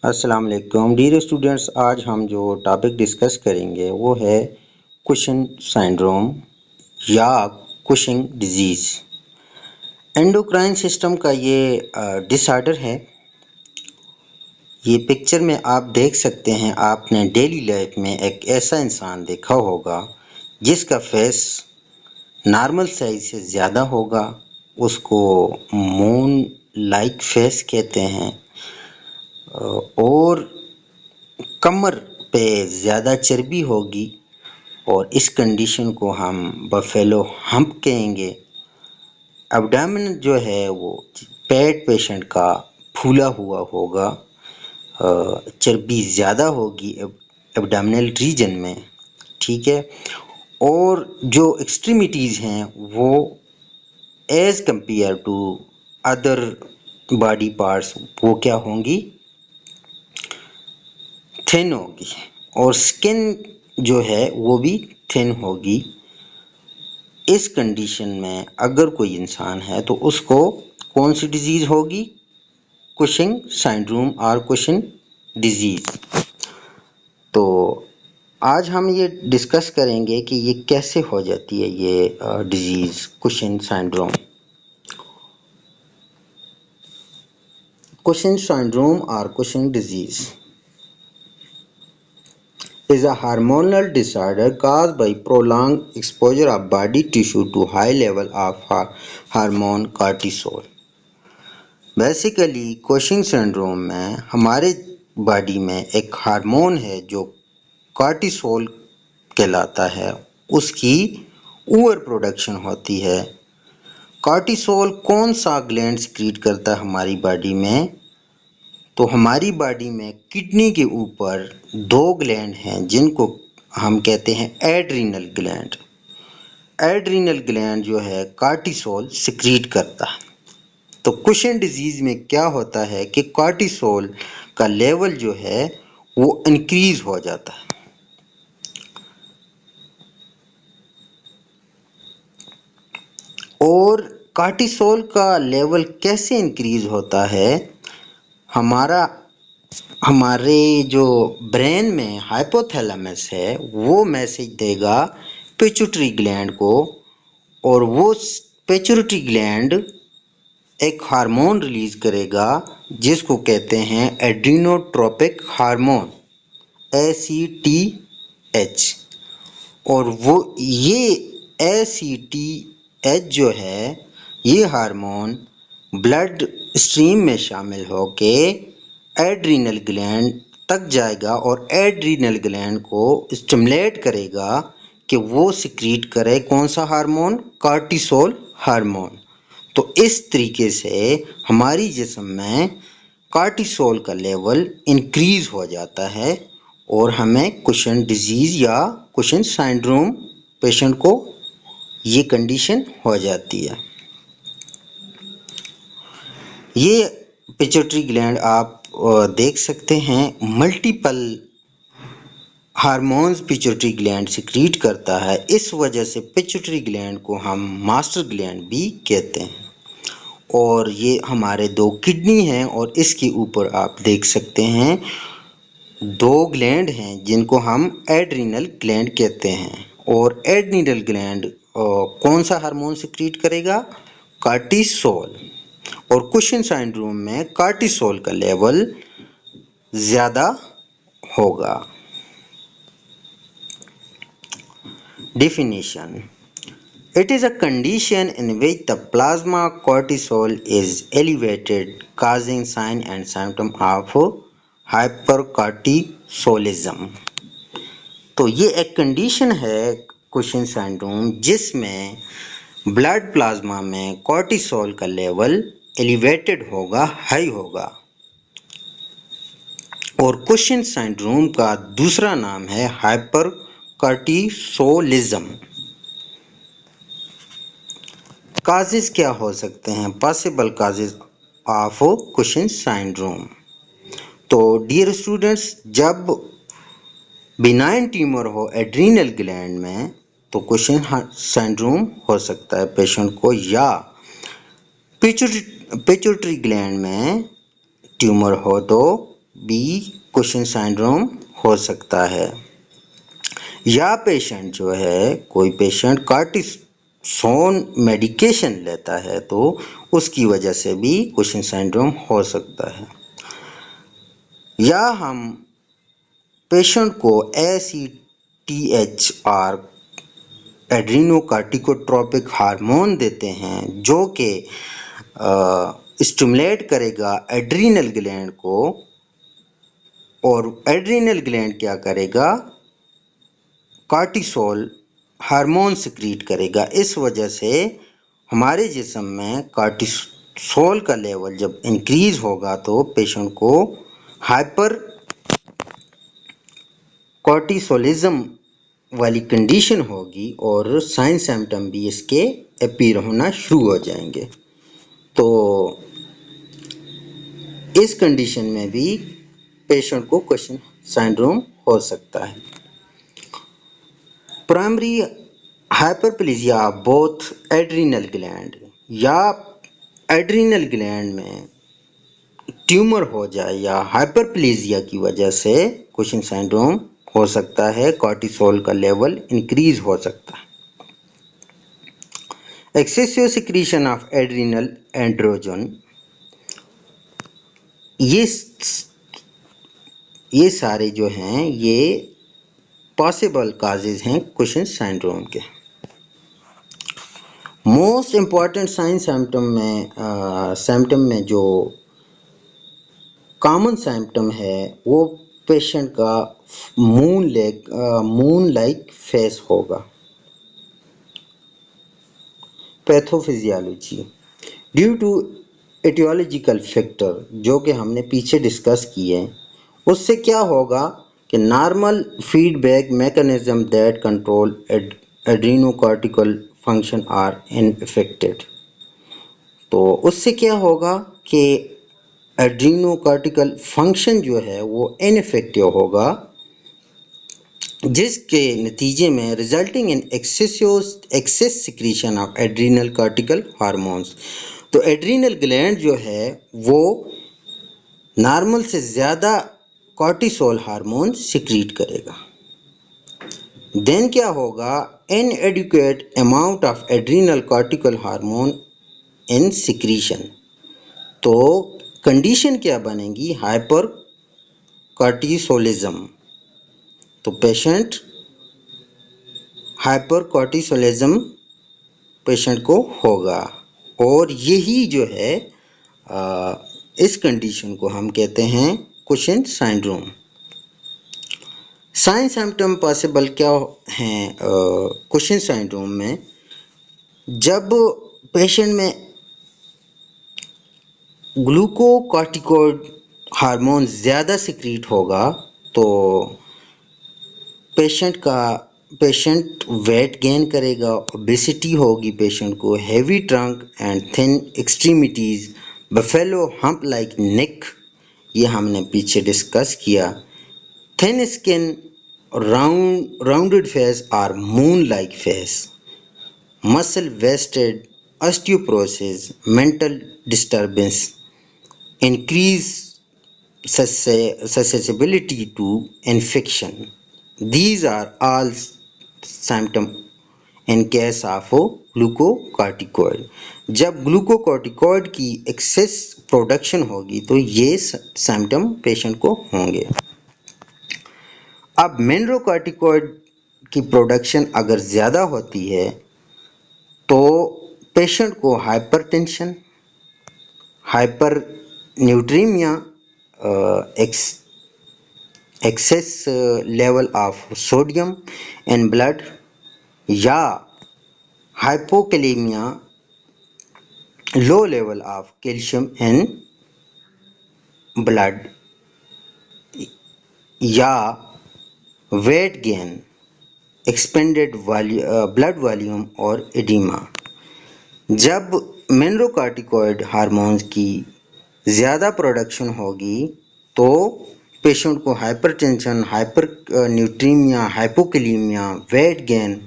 अस्सलाम वालेकुम dear students. आज हम जो टॉपिक डिस्कस करेंगे वो है कुशन सिंड्रोम या कुशिंग डिजीज़। एंडोक्राइन सिस्टम का ये डिसऑर्डर है। ये पिक्चर में आप देख सकते हैं। आपने डेली लाइफ में एक ऐसा इंसान देखा होगा जिसका फेस नॉर्मल साइज से ज़्यादा होगा, उसको मून लाइक फेस कहते हैं, और कमर पे ज़्यादा चर्बी होगी और इस कंडीशन को हम बफेलो हम्प कहेंगे। एब्डोमेन जो है वो पेट पेशेंट का फूला हुआ होगा, चर्बी ज़्यादा होगी एब्डोमिनल रीजन में, ठीक है। और जो एक्सट्रीमिटीज़ हैं वो as compare to other body parts वो क्या होंगी, थिन होगी। और स्किन जो है वो भी थिन होगी। इस कंडीशन में अगर कोई इंसान है तो उसको कौन सी डिजीज़ होगी, कुशिंग सिंड्रोम और कुशिंग डिजीज़। तो आज हम ये डिस्कस करेंगे कि ये कैसे हो जाती है ये disease Cushing syndrome. Cushing syndrome और Cushing disease is a hormonal disorder caused by prolonged exposure of body tissue to high level of hormone cortisol. Basically Cushing syndrome में हमारे बॉडी में एक हार्मोन है जो कॉर्टिसोल कहलाता है, उसकी ओवर प्रोडक्शन होती है। कॉर्टिसोल कौन सा ग्लैंड सिक्रीट करता है हमारी बॉडी में, तो हमारी बॉडी में किडनी के ऊपर दो ग्लैंड हैं जिनको हम कहते हैं एड्रीनल ग्लैंड। एड्रीनल ग्लैंड जो है कॉर्टिसोल सिक्रीट करता है। तो कुशिंग डिजीज़ में क्या होता है कि कॉर्टिसोल का लेवल जो है वो इंक्रीज़ हो जाता है। और कॉर्टिसोल का लेवल कैसे इंक्रीज़ होता है, हमारे जो ब्रेन में हाइपोथैलेमस है वो मैसेज देगा पिट्यूटरी ग्लैंड को, और वो पिट्यूटरी ग्लैंड एक हार्मोन रिलीज करेगा जिसको कहते हैं एड्रीनोट्रोपिक हार्मोन ACTH। और वो ये ACTH जो है ये हार्मोन ब्लड स्ट्रीम में शामिल होके एड्रीनल ग्लैंड तक जाएगा और एड्रीनल ग्लैंड को स्टिमुलेट करेगा कि वो सिक्रीट करे कौन सा हार्मोन, कॉर्टिसोल हार्मोन। तो इस तरीके से हमारी जिस्म में कॉर्टिसोल का लेवल इंक्रीज हो जाता है और हमें कुशिंग डिजीज़ या कुशिंग सिंड्रोम पेशेंट को ये कंडीशन हो जाती है। ये पिट्यूटरी ग्लैंड आप देख सकते हैं, multiple hormones pituitary gland secrete करता है। इस वजह से पिट्यूटरी ग्लैंड को हम मास्टर ग्लैंड भी कहते हैं। और ये हमारे दो किडनी हैं और इसके ऊपर आप देख सकते हैं दो ग्लैंड हैं जिनको हम एड्रीनल ग्लैंड कहते हैं। और एड्रीनल ग्लैंड कौन सा हार्मोन सिक्रीट करेगा, कॉर्टिसोल। और कुशिंग सिंड्रोम में कॉर्टिसोल का लेवल ज़्यादा होगा। Definition: It is a condition in which the plasma cortisol is elevated, causing sign and symptom of hypercortisolism. तो ये एक कंडीशन है कुशिंग सिंड्रोम जिसमें ब्लड प्लाज्मा में कॉर्टिसोल का लेवल एलिवेटेड होगा, हाई होगा। और कुशिंग सिंड्रोम का दूसरा नाम है हाइपरकॉर्टिसोलिज्म। काजेस क्या हो सकते हैं, possible causes of Cushing syndrome. तो डियर स्टूडेंट्स, जब बिनाइन ट्यूमर हो एड्रीनल ग्लैंड में तो कुशिंग सिंड्रोम हो सकता है पेशेंट को, या पिट्यूटरी ग्लैंड में ट्यूमर हो तो भी कुशन सिंड्रोम हो सकता है। या पेशेंट जो है, कोई पेशेंट कार्टिसोन मेडिकेशन लेता है तो उसकी वजह से भी कुशन सिंड्रोम हो सकता है। या हम पेशेंट को ACTH एड्रीनोकार्टिकोट्रोपिक हार्मोन देते हैं जो कि स्टिमुलेट करेगा एड्रीनल ग्लैंड को, और एड्रीनल ग्लैंड क्या करेगा, कार्टिसोल हार्मोन सिक्रीट करेगा। इस वजह से हमारे जिस्म में कार्टिसोल का लेवल जब इंक्रीज होगा तो पेशेंट को हाइपर कॉर्टिसोलिज्म वाली कंडीशन होगी और साइन सिम्टम भी इसके अपीयर होना शुरू हो जाएंगे। तो इस कंडीशन में भी पेशेंट को कुशन सिंड्रोम हो सकता है। Primary hyperplasia both adrenal gland, या एड्रीनल ग्लैंड में ट्यूमर हो जाए या हाइपरप्लेजिया की वजह से कुशन सिंड्रोम हो सकता है। कॉर्टिसोल का लेवल इंक्रीज हो सकता है। Excessive secretion of adrenal androgen, ये सारे जो हैं ये पॉसिबल काजेज हैं कुशन सिंड्रोम के। मोस्ट इम्पॉर्टेंट साइन सिम्टम में जो कॉमन सिम्टम है वो पेशेंट का मून लाइक फेस होगा। Pathophysiology, due to etiological factor जो कि हमने पीछे डिस्कस किए, उससे क्या होगा कि normal feedback mechanism that control adrenocortical function are infected. तो उससे क्या होगा कि एड्रीनोकॉर्टिकल फंक्शन जो है वो इनफेक्टिव होगा, जिसके नतीजे में resulting in excess secretion of adrenal cortical hormones. तो एड्रीनल ग्लैंड जो है वो नॉर्मल से ज़्यादा कॉर्टिसोल हार्मोन सिक्रीट करेगा। देन क्या होगा, इनएडिक्वेट amount of adrenal cortical hormone in secretion. तो कंडीशन क्या बनेगी, हाइपर कॉर्टिसोलिज्म। तो पेशेंट हाइपर कॉर्टिसोलिज्म पेशेंट को होगा, और यही जो है इस कंडीशन को हम कहते हैं Cushing syndrome. Sign symptom possible क्या हैं कुशन सिंड्रोम में, जब पेशेंट में ग्लूकोकॉर्टिकॉइड हार्मोन ज़्यादा सिक्रीट होगा तो पेशेंट वेट गेन करेगा, ओबेसिटी होगी पेशेंट को, heavy trunk and thin extremities, buffalo hump like neck, ये हमने पीछे डिस्कस किया, थिन स्किन, राउंडेड फेस और moon like face, muscle wasted, osteoporosis, mental disturbance, increase susceptibility to infection. These are all symptoms in case of glucocorticoid. जब glucocorticoid की excess production होगी तो ये सिम्टम पेशेंट को होंगे। अब मिनरलोकॉर्टिकॉइड की प्रोडक्शन अगर ज़्यादा होती है तो पेशेंट को hypertension, hypernatraemia, excess level of sodium in blood, या hypokalaemia, low level of calcium in blood, या weight gain, expanded blood volume और एडिमा। जब मिनरलोकॉर्टिकॉइड हार्मोन्स की ज़्यादा प्रोडक्शन होगी तो पेशेंट को hypertension, hypernatraemia, hypokalaemia, weight gain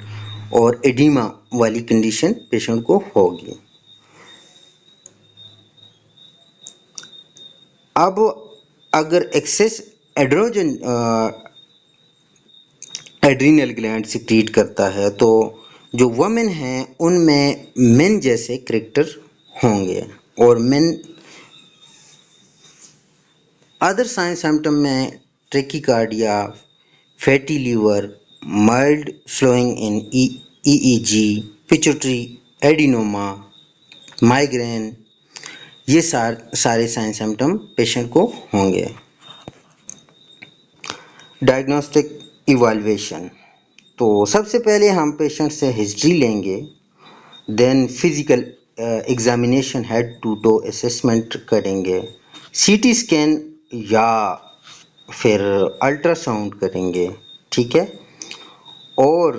और एडिमा वाली कंडीशन पेशेंट को होगी। अब अगर excess androgen adrenal gland secrete करता है तो जो वमेन हैं उनमें मेन जैसे करेक्टर होंगे। और मेन अदर साइन सिम्टम में ट्रेकिकार्डिया, फैटी लीवर, माइल्ड स्लोइंग इन ईईजी, पिट्यूटरी एडिनोमा, माइग्रेन, ये सारे साइन सिम्टम पेशेंट को होंगे। डायग्नोस्टिक इवाल्वेशन, तो सबसे पहले हम पेशेंट से हिस्ट्री लेंगे, then physical examination head to toe assessment करेंगे, सीटी स्कैन या फिर अल्ट्रासाउंड करेंगे, ठीक है। और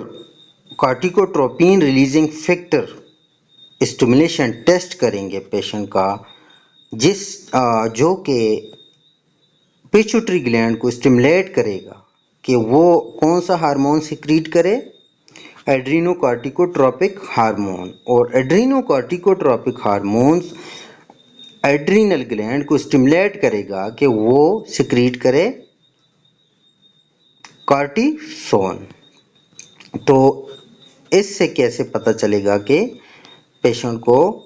corticotropin releasing factor stimulation test करेंगे पेशेंट का, जो कि पिट्यूटरी ग्लैंड को स्टिमुलेट करेगा कि वो कौन सा हार्मोन सिक्रीट करे, एड्रीनोकार्टिकोट्रोपिक हार्मोन। और एड्रीनोकार्टिकोट्रोपिक हार्मोन्स एड्रीनल ग्लैंड को स्टिमुलेट करेगा कि वो सिक्रीट करे कार्टिसोल। तो इससे कैसे पता चलेगा कि पेशेंट को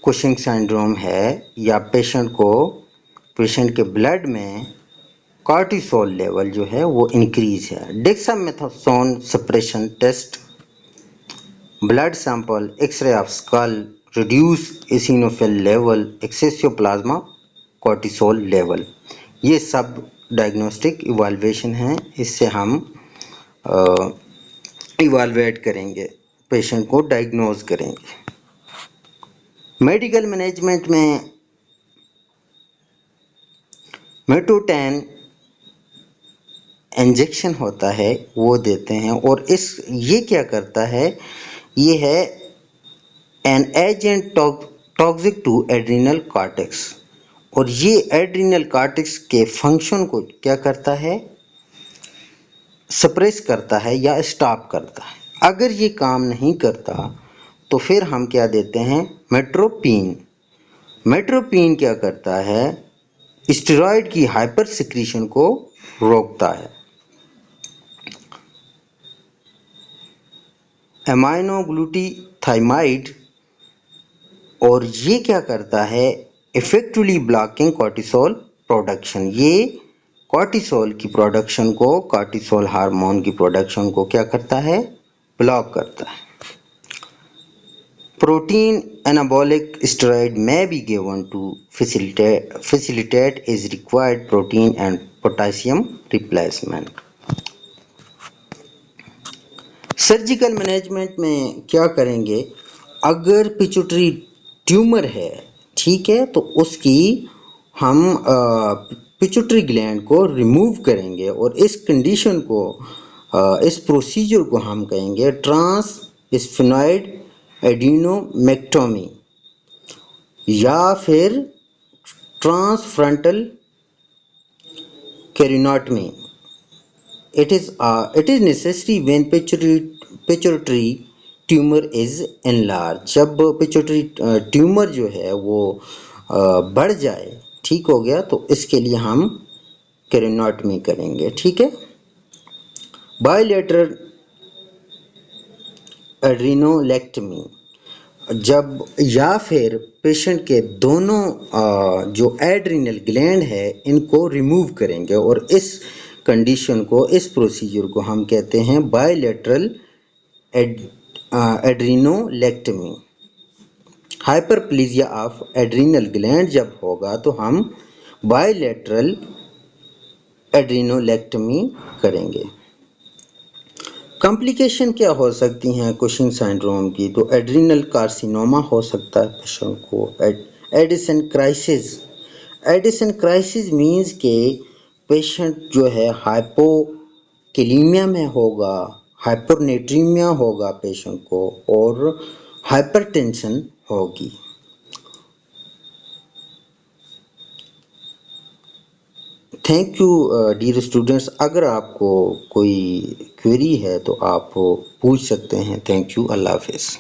कुशिंग सिंड्रोम है या पेशेंट के ब्लड में कार्टिसोल लेवल जो है वो इंक्रीज है। Dexamethasone suppression test, blood sample, X-ray of skull, reduce eosinophil level, excessive plasma cortisol level, ये सब डायग्नोस्टिक इवाल्वेशन है। इससे हम इवाल्वेट करेंगे, पेशेंट को डायग्नोज करेंगे। मेडिकल मैनेजमेंट में मेटोटेन इंजेक्शन होता है वो देते हैं। और ये क्या करता है, ये है an agent toxic to adrenal cortex. और ये एड्रिनल कॉर्टेक्स के फंक्शन को क्या करता है, सप्रेस करता है या स्टॉप करता है। अगर ये काम नहीं करता तो फिर हम क्या देते हैं, मेट्रोपिन। मेट्रोपिन क्या करता है, स्टेरॉयड की हाइपर सिक्रीशन को रोकता है। एमाइनोग्लूटाथाइमाइड, और ये क्या करता है, इफेक्टिवली ब्लॉकिंग कॉर्टिसोल प्रोडक्शन। ये कॉर्टिसोल की प्रोडक्शन को, कॉर्टिसोल हार्मोन की प्रोडक्शन को क्या करता है, ब्लॉक करता है। Protein anabolic steroid may be given to facilitate is required protein and potassium replacement. Surgical management में क्या करेंगे, अगर पिट्यूटरी ट्यूमर है, ठीक है, तो उसकी हम पिट्यूटरी ग्लैंड को रिमूव करेंगे। और इस कंडीशन को, इस प्रोसीजर को हम कहेंगे ट्रांस स्फेनॉइड एडिनोमेक्टोमी या फिर transfrontal craniotomy. It is necessary when pituitary tumour is enlarge. जब पिट्यूटरी ट्यूमर जो है वो बढ़ जाए, ठीक हो गया, तो इसके लिए हम कैरिनोटमी करेंगे, ठीक है। बायलैटरल एड्रीनोलेक्टमी, जब या फिर पेशेंट के दोनों जो एड्रीनल ग्लैंड है इनको रिमूव करेंगे। और इस कंडीशन को, इस प्रोसीजर को हम कहते हैं bilateral adrenalectomy. Hyperplasia of adrenal gland जब होगा तो हम बायलैटरल एड्रीनोलेक्टमी करेंगे। कॉम्प्लिकेशन क्या हो सकती हैं कुशिंग सिंड्रोम की, तो एड्रीनल कार्सिनोमा हो सकता है पेशेंट को, Edison crisis. Edison crisis means के पेशेंट जो है हाइपोकैलीमिया में होगा, हाइपरनेट्रीमिया होगा पेशेंट को, और हाइपरटेंशन होगी। Thank you dear students. अगर आपको कोई क्वेरी है तो आप पूछ सकते हैं। थैंक यू, अल्लाह हाफिज़।